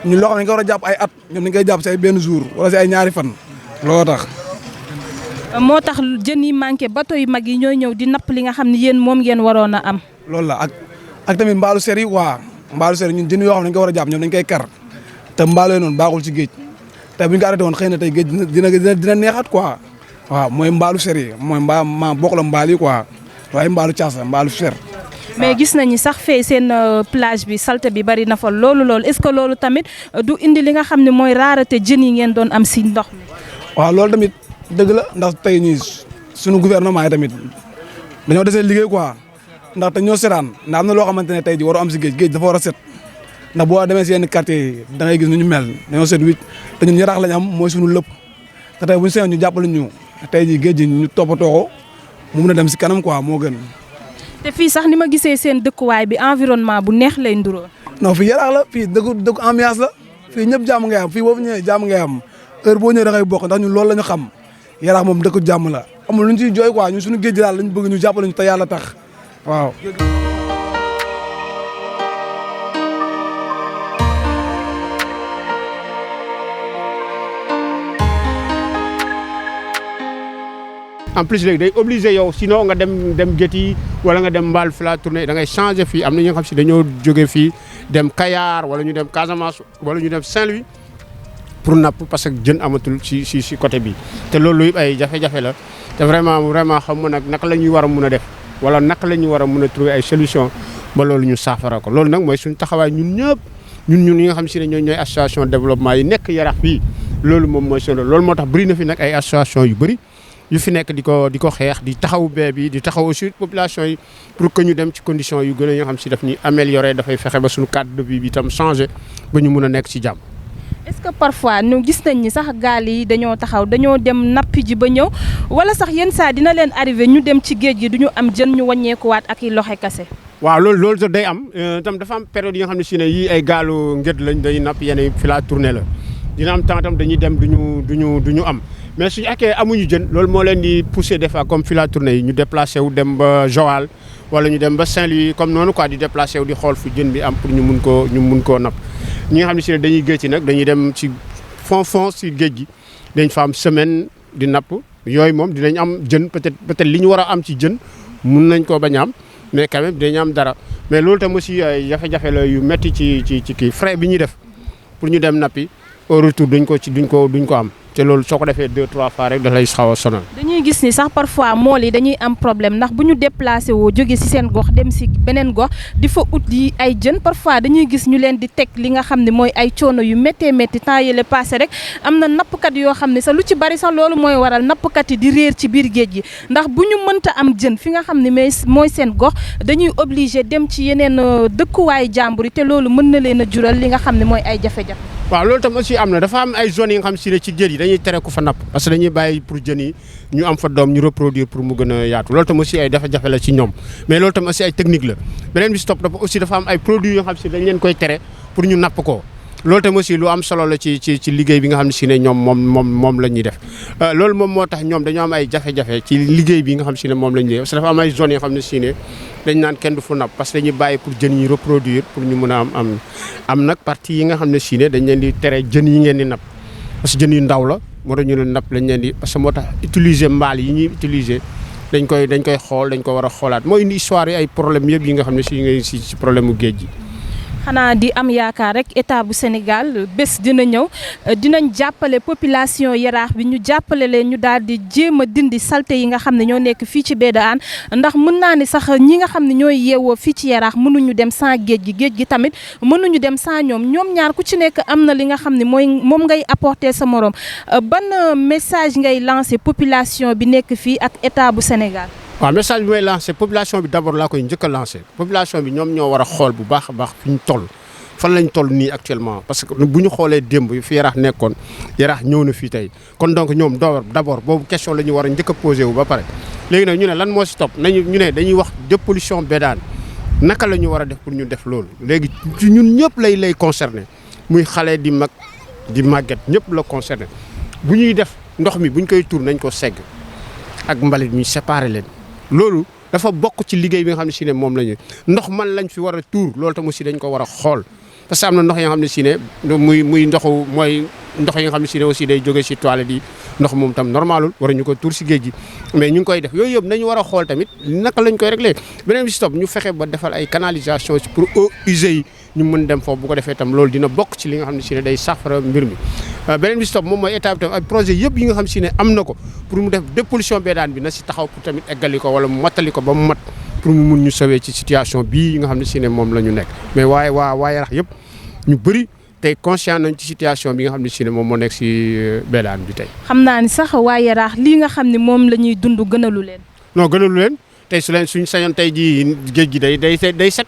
ñun loo xam ne dañu ko war a jàpp ay at ñoom dañu koy jàpp si ay benn jour wala si ay ñaari fan looloo tax. moo tax jën yi manqué bateau yu mag yi ñooy ñëw di napp li nga xam ne yéen moom ngeen waroon a am. loolu la ak tamit mbaalu ser yi waa mbaalu ser ñun jën yoo xam ne dañu ko war a jàpp ñoom dañu koy kar te mbaalu yooyu noonu baaxul ci géej te bu ñu ko arrêté woon xëy na tey géej dina neexaat quoi waaw mooy mbaalu ser yi mooy bokk la mbaal yi quoi waaye mbaalu caas la mbaalu ser. mais gis nañu sax fee seen plage bi salte bi bari na fa loolu est-ce que loolu tamit du indi li nga xam ne mooy rareté jën yi ngeen doon am si ndox mi. waaw loolu tamit dëgg la ndax tey ñii suñu gouvernement yi tamit dañoo desee liggéey quoi ndax te ñoo seetaan ndax am na loo xamante ne tey ji waru am si géej dafa war a set ndax boo demee si yenn quartier yi da ngay gis nu ñu mel dañoo set wicc te ñun yaraax lañ am mooy suñu lépp te tey bu ñu seyoon ñu jàppale ñu tey ji géej gi ñu toppatoo ko mu mun a dem si kanam quoi moo gën. te fii sax ni ma gisee seen dëkkuwaay bi environnement bu neex lay nduroo. non fii yaraax la fii dëkku ambiance la fii ñëpp jàmm ngay am fii boo fi ñëwee jàmm ngay am heure boo ñëwee da ngay bokk ndax ñun loolu la ñu xam yaraax moom dëkku jàmm la amul lu ñu ciy jooy quoi ñun suñu géej gi daal lañ bëgg ñu jàppale ñu te yàlla tax waaw. en plus léegi day obligé yow sinon nga dem gétti wala nga dem mbaal fi la tournée da ngay changé fii am na ñoo xam si dañoo jóge fii dem Kayar wala ñu dem Casamance wala ñu dem Saint-Louis pour napp parce que jën amatul si côté bi te loolu yëpp ay jafe-jafe la te vraiment xam nga nag naka la ñuy war a mun a def wala naka la ñuy war a mun a trouver ay solution ba loolu ñu saafara ko loolu nag mooy suñu taxawaay ñun ñëpp ñun ñi nga xam si ne ñooy association développement yi nekk Yarax fii loolu moom mooy solo loolu moo tax bëri na fi nag ay association yu bëri yu fi nekk di ko xeex di taxaw bee bi di taxaw aussi population yi pour que ñu dem ci condition yu gën a yoo xam si daf ñuy améliorer dafay fexe ba suñu cadre de vie bi itam changé ba ñu mun a nekk ci jàmm. est-ce que parfois ñu gis nañ ni sax gaal yi dañoo taxaw dañoo dem nappi ji ba ñëw wala sax yenn saa dina leen arrivé ñu dem ci géej gi du ñu am jën ñu wàññeekuwaat ak i loxe kase. waaw loolu sax day am tam dafa am période yi nga xam ne si ne yii ay gaalu ngëd lañ dañuy napp yenn fi la tournée la dina am temps tam dañuy dem duñu am mais suñu akkee amuñu jën loolu moo leen di pousser des fois comme fi la tournée yi ñu déplacé wu dem ba Joal wala ñu dem ba Saint-Louis comme noonu quoi di déplacé wu di xool fu jën bi am pour ñu mun koo napp ñi nga xam ne si ne dañuy géej ci nag dañuy dem ci fond si géej gi dañ fa am semaine di napp yooyu moom dinañ am jën peut-être li ñu war a am ci jën mun nañ koo bañ a am mais quand même dinañ am dara mais loolu tam aussi jafe-jafe la yu metti ci kii frais bi ñuy def pour ñu dem nappi au retour duñ ko am te loolu soo ko defee 2-3 fois rek da lay xaw a sonal. dañuy gis ni sax parfois mool yi dañuy am problème ndax bu ñu déplacé woo jóge ci seen gox dem ci beneen gox di fa ut yi ay jën parfois dañuy gis ñu leen di teg li nga xam ne mooy ay coono yu méttee métti temps yële passé rek am na nappkat yoo xam ne sax lu ci bari sax loolu mooy waral nappkat yi di réer ci biir géej gi ndax bu ñu mënta am jën fi nga xam ne mooy seen gox dañuy obligé dem ci yeneen dëkkuwaayu jàmbur yi te loolu mën na leen a jural li nga xam ne mooy ay jafe-jafe. waaw loolu tam aussi am na dafa am ay zones yi nga xam si ne ci géej yi dañuy tere ku fa napp parce que dañuy bàyyi pour jën yi ñu am fa doom ñu reproduire pour mu gën a yaatu loolu tam aussi ay jafe-jafe la ci ñoom mais loolu tam aussi ay technique la beneen bi si topp dafa aussi dafa am ay produits yoo xam si dañ leen koy tere pour ñu napp ko loolu tam aussi lu am solo la ci liggéey bi nga xam ne si ne ñoom moom la ñuy def loolu moom moo tax ñoom dañoo am ay jafe-jafe ci liggéey bi nga xam si ne moom la ñuy def parce que dafa am ay zones yoo xam ne si ne dañ naan kenn du fu napp parce que dañuy bàyyi pour jën yi reproduire pour ñu mën a am nag partie yi nga xam ne si ne dañ leen di tere jën yi ngeen di napp parce que jën yu ndaw la moo tax ñu leen napp lañ leen di parce que moo tax utiliser mbaal yi ñuy utiliser dañ koy xool dañ ko war a xoolaat mooy indi histoire yi ay problème yëpp yi nga xam ne si ngay si problème mu géej gi. xanaa di am yaakaar rek état bu Sénégal bés dina ñëw dinañ jàppale population yaraax bi ñu jàppale leen ñu daal di jéem a dindi salte yi nga xam ne ñoo nekk fii ci baie de Hann ndax mën naa ni sax ñi nga xam ne ñooy yeewoo fii ci yaraax mënuñu dem sans géej gi tamit mënuñu dem sans ñoom ñaar ku ci nekk am na li nga xam ne moom ngay apporter sa morom ban message ngay lancer population bi nekk fii ak état bu Sénégal. waaw message bi may lancé population bi d'abord laa koy njëkk a lancé population bi ñoom ñoo war a xool bu baax a baax fi ñu toll fan lañ toll nii actuellement parce que bu ñu xoolee démb fi yaraax nekkoon yaraax ñëw na fii tey kon donc ñoom d'abord boobu question la ñu war a njëkk a posé wu ba pare léegi nag ñu ne lan moo si topp ñu ne dañuy wax dépollution baie de Hann naka la ñu war a def pour ñu def loolu léegi ñun ñëpp lay concerné muy xale di mag di màgget ñëpp la concerné bu ñuy def ndox mi bu ñu koy tuur nañ ko segg ak mbalit mi séparé leen loolu dafa bokk ci liggéey bi nga xam ne si ne moom la ñu ndox man lañ fi war a tuur loolu tam aussi dañ ko war a xool parce que am na ndox yoo xam ne si ne muy ndoxu mooy ndox yi nga xam ne si ne aussi day jóge si toilette yi ndox moom tam normalul waruñu ko tuur si géej gi mais ñu ngi koy def yooyu yëpp nañu war a xool tamit naka lañ koy réglé beneen bi si topp ñu fexe ba defal ay canalisation pour eaux usées yi ñu mën dem foofu bu ko defee tam loolu dina bokk ci li nga xam ne si ne day saafara mbir mi beneen bi si topp moom mooy état bi tam ay projet yëpp yi nga xam si ne am na ko pour mu def dépollution baie de Hann bi na si taxaw pour tamit eggali ko wala mu mottali ko ba mu mat pour mu mun ñu sauver ci situation bii nga xam ne si ne moom la ñu nekk mais waaye waa Yaraax yëpp ñu bëri tey conscient nañ ci situation bi nga xam ne si ne moom moo nekk si baie de Hann bi tey. xam naa ni sax waa Yaraax lii nga xam ne moom la ñuy dund gënalu leen. non gënalu leen tey suñ sañoon tey jii géej gi day set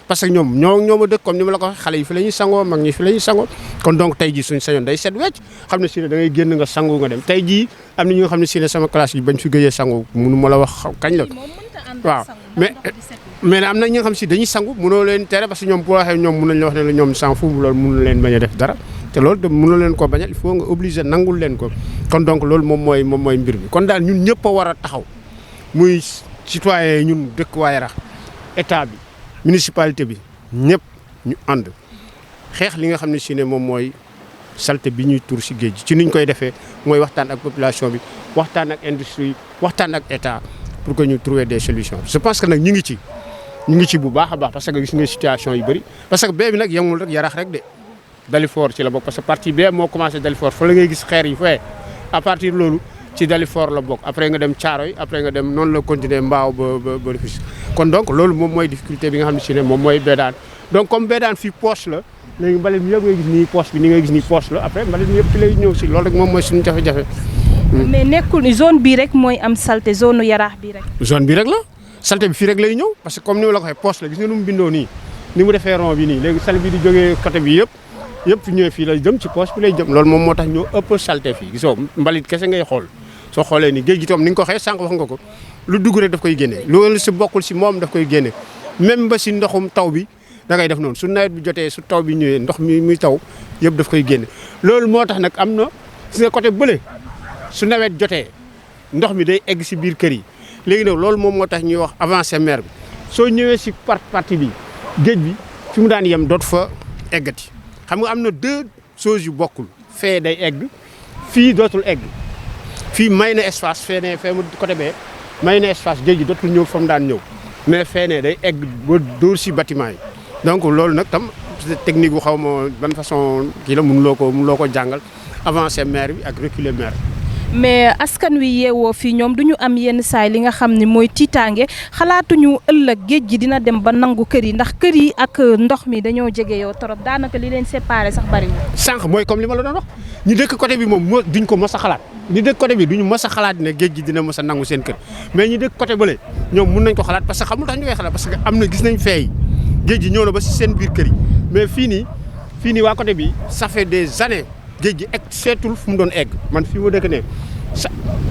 parce que ñoom ñoo ma dëkk comme ni ma la ko waxee xale yi fi la ñuy sangoo mag ñi fi la ñuy sangoo kon donc tey jii suñ sañoon day set wecc xam ne si ne da ngay génn nga sangu nga dem tey jii am na ñi nga xam ne si ne sama classe yi bañ fi gëjee sangu mënu ma la wax kañ la waaw mais am na ñi nga xam si dañuy sangu mënoo leen tere parce que ñoom bu waxee ñoom mën nañ la wax ne la ñoom sans fu loolu mënu leen bañ a def dara te loolu de mënoo leen ko bañal il faut nga obligé nangul leen ko kon donc loolu moom mooy mbir mi kon daal ñun ñëpp a war a taxaw muy citoyen ñun dëkk waa Yaraax état bi municipalité bi ñëpp ñu ànd xeex li nga xam ne si ne moom mooy salte bi ñuy tuur si géej gi ci niñ koy defee mooy waxtaan ak population bi waxtaan ak industrie waxtaan ak état pour que ñu trouver des solutions je pense que nag ñu ngi ci bu baax a baax parce que gis nga situation yu bëri parce que bee bi nag yemul rek Yaraax rek de Dalifort ci la bokk parce que partie bee moo commencé Dalifort fa la ngay gis xeer yi fee à partir loolu ci Dalifort la bokk après nga dem Thiaroye après nga dem noonu la continuer Mbao ba Rufisque kon donc loolu moom mooy difficulté bi nga xam ne si ne moom mooy baie de Hann donc comme baie de Hann fii poche la léegi mbalit mi yëpp ngay gis nii poche bi ni ngay gis nii poche la après mbalit mi yëpp fi lay ñëw si loolu rek moom mooy suñu jafe-jafe. mais nekkul ni zone bii rek mooy am salte zone Yaraax bii rek. zone bi rek la salte bi fii rek lay ñëw parce que comme ni ma la ko waxee poche la gis nga nu mu bindoo nii ni mu defee rond bi nii léegi salte bi di jógee côté bi yëpp fi ñëwee fii lay jëm ci poche bi lay jëm loolu moom moo tax ñoo ëpp salte fii gisoo mbalit kese ngay xool soo xoolee ni géej gi tam ni nga ko waxee sànq wax nga ko lu dugg rek daf koy génne loolu si bokkul si moom daf koy génne même ba si ndoxum taw bi da ngay def noonu su nawet bi jotee su taw bi ñëwee ndox mi muy taw yëpp daf koy génne loolu moo tax nag am na si nga côté bële su nawet jotee ndox mi day egg si biir kër yi léegi nag loolu moom moo tax ñuy wax avancé mer bi soo ñëwee si partie bi géej bi fi mu daan yem dootu fa eggati xam nga am na deux choses yu bokkul fee day egg fii dootul egg fii may na espace fee mu côté bee may na espace géej gi dootul ñëw fa mu daan ñëw mais fee ne day egg ba dóor si bâtiment yi donc loolu nag tam technique bu xaw ma ban façon kii la mënuloo ko jàngal avancer maire bi ak reculer maire bi. mais askan wi yeewoo fii ñoom du ñu am yenn saay li nga xam ne mooy tiitaange xalaatuñu ëllëg géej gi dina dem ba nangu kër yi ndax kër yi ak ndox mi dañoo jege yow trop daanaka li leen séparé sax bariwul. sànq mooy comme li ma la doon wax ñu dëkk côté bi moom duñ ko mës a xalaat ñu dëkk côté bi duñu mës a xalaat ne géej gi dina mës a nangu seen kër mais ñu dëkk côté bële ñoom mun nañ ko xalaat parce que xamul tax ñu koy xalaat parce que am na gis nañ feey géej gi ñëw na ba si seen biir kër yi mais fii nii waa côté bi ça fait des années géej gi egg seetul fu mu doon egg man fii ma dëkk ne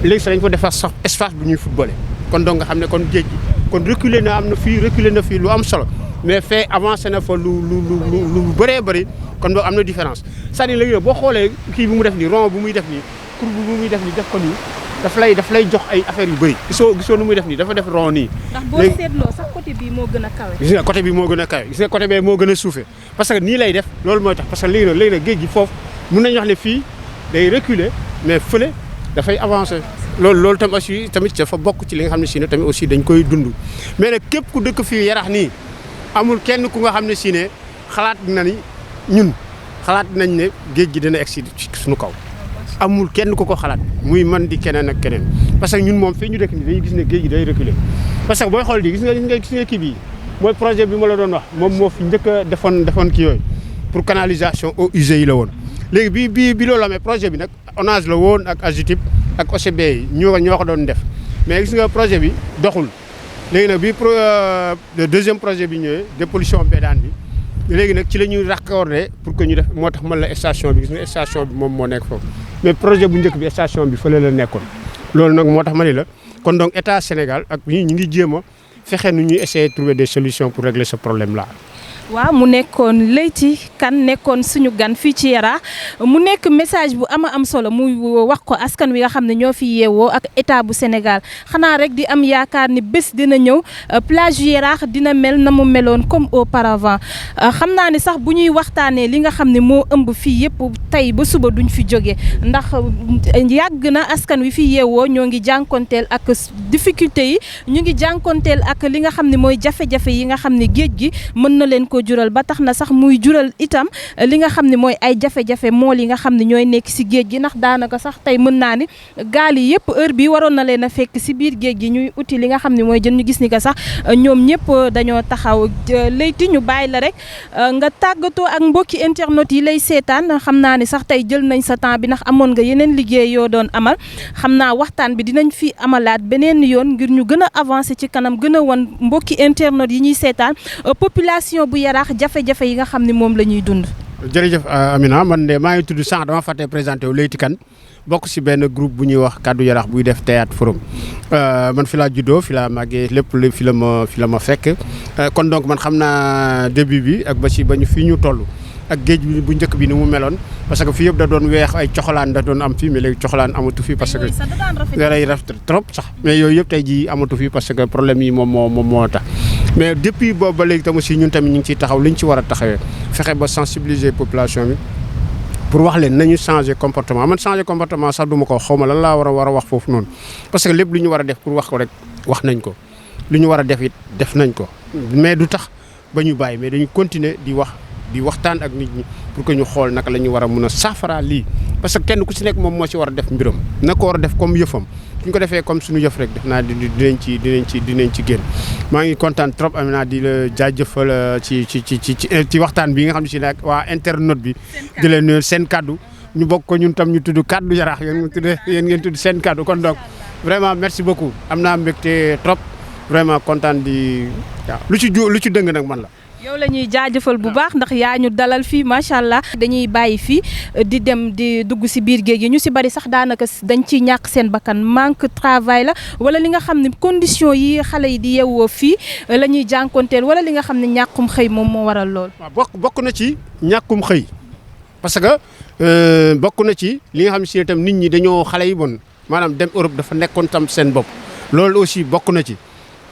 léegi sax dañ fa defar sax espace bu ñuy footballé kon donc nga xam ne kon géej gi kon reculer na fii lu am solo mais fee avancé na fa lu bëree bëri kon boo am na différence c'est-à-dire léegi boo xoolee kii bi mu def nii rond bu muy def nii courbe bu muy def nii def ko nii daf lay jox ay affaires yu bëri gisoo nu muy def nii dafa def rond nii. ndax boo seetloo sax côté bii moo gën a kawe. gis nga côté bii moo gën a kawe gis nga côté bee moo gën a suufee parce que nii lay def loolu mooy tax parce que léegi nag géej gi foofu mun nañu wax ne fii day reculer mais fële dafay avancer loolu tam aussi tamit dafa bokk ci li nga xam ne si ne tamit aussi dañ koy dund mais nag képp ku dëkk fii Yarax nii amul kenn ku nga xam ne si ne xalaat nañ ne géej gi dina egsi ci suñu kaw amul kenn ku ko xalaat muy man di keneen ak keneen parce que ñun moom fii ñu dëkk nii dañuy gis ne géej gi day reculer parce que booy xool di gis nga kii bii mooy projet bi ma la doon wax moom moo fi njëkk a defoon kii yooyu pour canalisation eaux usées yi la woon léegi bi loolu amee projet bi nag ONAS la woon ak AGETIP ak OCB yi ñoo ko doon def mais gis nga projet bi doxul léegi nag le deuxième projet bi ñëwee dépollution Bédane bi léegi nag ci la ñuy raccordé pour que ñu def moo tax man la station bi gis nga station bi moom moo nekk foofu mais projet bu njëkk bi station bi fële la nekkoon loolu nag moo tax ma ni la kon donc état Sénégal ak ñu ngi jéem a fexe nu ñuy essayer trouver des solutions pour régler ce problème là. waaw mu nekkoon Leyti Kane nekkoon suñu gan fii ci Yarax mu nekk message bu am solo muy wax ko askan wi nga xam ne ñoo fi yeewoo ak état bu Sénégal xanaa rek di am yaakaar ni bés dina ñëw plage yu Yarax dina mel na mu meloon comme auparavant xam naa ne sax bu ñuy waxtaanee li nga xam ne moo ëmb fii yëpp tey ba suba duñ fi jóge ndax yàgg na askan wi fi yeewoo ñoo ngi jànkonteel ak difficulté yi ñu ngi jànkonteel ak li nga xam ne mooy jafe-jafe yi nga xam ne géej gi mën na leen ko jural ba tax na sax muy jural itam li nga xam ne mooy ay jafe-jafe mool yi nga xam ne ñooy nekk si géej gi ndax daanaka sax tey mën naa ni gaal yi yëpp heure bi waroon na leen a fekk si biir géej gi ñuy uti li nga xam ne mooy jën ñu gis ni que sax ñoom ñëpp dañoo taxaw Leyti ñu bàyyi la rek nga tàggatoo ak mbokki internet yi lay seetaan xam naa ni sax tey jël nañ sa temps bi ndax amoon nga yeneen liggéey yoo doon amal xam naa waxtaan bi dinañ fi amalaat beneen yoon ngir ñu gën a avancer ci kanam gën a wan mbokki internet yi ñuy seetaan population bu Yarax jafe-jafe yi nga xam ne moom la ñuy dund. jërëjëf Amina man de maa ngi tudd sànq dama fàtte présenté wu Leyti Kane bokk si benn groupe bu ñuy wax kaddu Yarax buy def théâtre forum man fi laa juddoo fi laa màggee lépp fi la ma fekk kon donc man xam naa début bi ak ba ñu fii ñu toll ak géej bi bu njëkk bi ni mu meloon parce que fii yëpp da doon weex ay coxalaan da doon am fii mais léegi coxalaan amatu fii parce que day rafet trop sax mais yooyu yëpp tey jii amatu fii parce que problème yi moom moo tax mais depuis boobu ba léegi tam aussi ñun tamit ñu ngi ciy taxaw li ñu ci war a taxawee fexe ba sensibiliser population bi pour wax leen nañu changer comportement man changer comportement sax du ma ko xaw ma lan laa war a wax foofu noonu parce que lépp lu ñu war a def pour wax ko rek wax nañ ko lu ñu war a def it def nañ ko mais du tax ba ñu bàyyi mais dañu continuer di waxtaan ak nit ñi pour que ñu xool naka la ñu war a mën a saafara lii parce que kenn ku si nekk moom moo ci war a def mbiram na ko war a def comme yëfam suñ ko defee comme suñu yëf rek def naa dinañ ci génn maa ngi kontaan trop Amina di la jaajëfal ci waxtaan bi nga xam ne si nag waa internet bi di leen nuyu seen kaddu ñu bokk ko ñun tam ñu tudd kaddu Yarax yéen ngeen tudd seen kaddu kon donc vraiment merci beaucoup am naa mbégte trop vraiment kontaan di waaw lu ci dëng nag man la. yow la ñuy jaajëfal bu baax ndax yaa ñu dalal fii macha allah dañuy bàyyi fii di dem di dugg si biir géej gi ñu si bari sax daanaka dañ ciy ñàkk seen bakkan manque travail la wala li nga xam ne condition yi xale yi di yeewoo fii la ñuy jànkonteel wala li nga xam ne ñàkkum xëy moom moo waral lool. waaw bokk na ci ñàkkum xëy parce que bokk na ci li nga xam ne si itam nit ñi dañoo xale yi bon maanaam dem Europe dafa nekkoon tam seen bopp loolu aussi bokk na ci.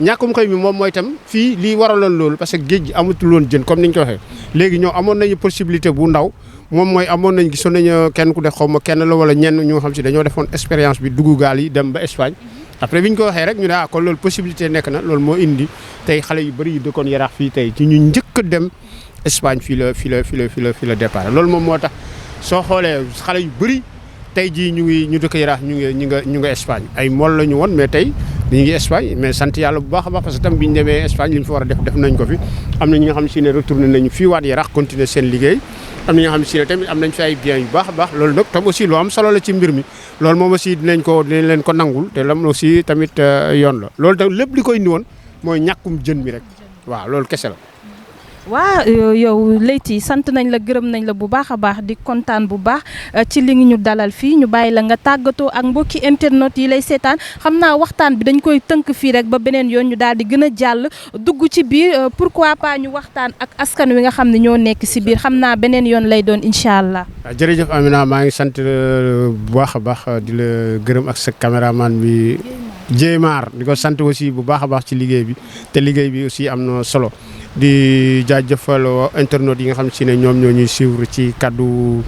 ñàkkum xëy mi moom mooy itam fii lii waraloon loolu parce que géej gi amatul woon jën comme ni ñu ko waxee léegi ñoo amoon nañu possibilité bu ndaw moom mooy amoon nañ gisoon nañu kenn ku def xaw ma kenn la wala ñenn ñu nga xam si dañoo defoon expérience bi dugg gaal yi dem ba Espagne après bi ñu ko waxee rek ñu ne kon loolu possibilité nekk na loolu moo indi tey xale yu bëri yu dëkkoon Yarax fii tey ci ñu njëkk a dem Espagne fii la départ loolu moom moo tax soo xoolee xale yu bëri tey jii ñu dëkk Yaraax ñu ngi Espagne ay mool la ñu woon mais tey ñu ngi Espagne mais sant yàlla bu baax a baax parce que tam bi ñu demee Espagne li ñu fa war a def nañ ko fi am na ñi nga xam si ne retourné nañu fii waat Yaraax continuer seen liggéey am na ñi nga xam si ne tamit am nañ fi ay biens yu baax a baax loolu nag tam aussi lu am solo la ci mbir mi loolu moom aussi dinañ leen ko nangul te lam aussi tamit yoon la loolu tam lépp li ko indi woon mooy ñàkkum jën mi rek waaw loolu kese la. waa yow Leyti sant nañ la gërëm nañ la bu baax a baax di kontaan bu baax ci li ngi ñu dalal fii ñu bàyyi la nga tàggatoo ak mbokki internet yi lay seetaan xam naa waxtaan bi dañ koy tënk fii rek ba beneen yoon ñu daal di gën a jàll dugg ci biir pourquoi pas ñu waxtaan ak askan wi nga xam ne ñoo nekk si biir xam naa beneen yoon lay doon incha allah. jërëjëf Amina maa ngi sant bu baax a baax di la gërëm ak sa caméraman bi Jéemar di ko sant aussi bu baax a baax ci liggéey bi te liggéey bi aussi am na solo. di jaajëfal internet yi nga xam si ne ñoom ñoo ñuy suivre ci kaddu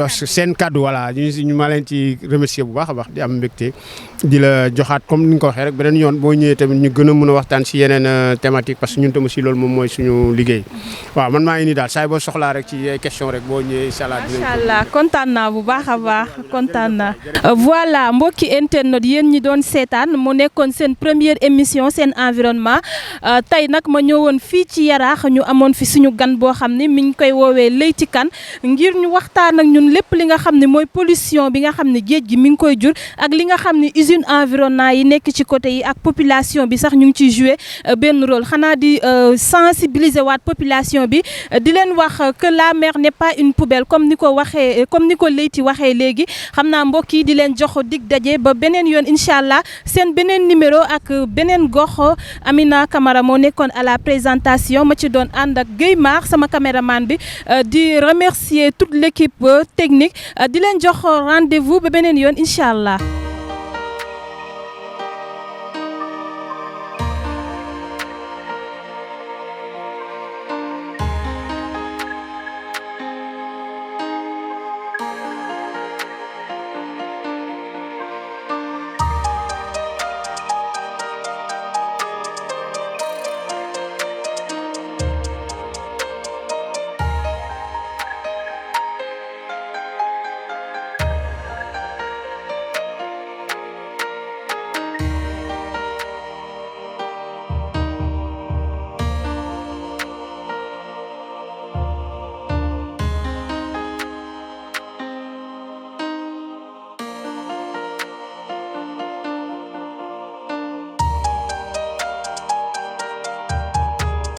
seen kaddu voilà ñu ma leen ci remercier bu baax a baax di am mbégte di la joxaat comme ni nga ko waxee rek beneen yoon boo ñëwee tamit ñu gën a mën a waxtaan si yeneen thématique parce que ñun tam aussi loolu moom mooy suñu liggéey waaw man maa ngi nii daal saa boo soxlaa rek ci ay question rek boo ñëwee incha allah. macha allah kontaan naa bu baax a baax kontaan naa. voilà mbokki internet yéen ñi doon seetaan mu nekkoon seen première émission seen environnement tey nag ma ñëwoon fii ci Yaraax ñu amoon fi suñu gan boo xam ne mi ngi koy woowee Leyti Kane ngir ñu waxtaan ak ñun lépp li nga xam ne mooy pollution bi nga xam ne géej gi mi ngi koy jur ak li nga xam ne usine environnement yi nekk ci côté yi ak population bi sax ñu ngi ciy joué benn rôle xanaa di sensibiliser waat population bi di leen wax que la mer n'est pas une poubelle comme ni ko Leyti waxee léegi xam naa mbokk yi di leen jox dig daje ba beneen yoon incha allah seen beneen numéro ak beneen gox Amina Camara moo nekkoon à la présentation ma ci doon ànd ak Guèye Mar sama caméraman bi di remercier toute l'équipe technique di leen jox rendez-vous ba beneen yoon incha allah.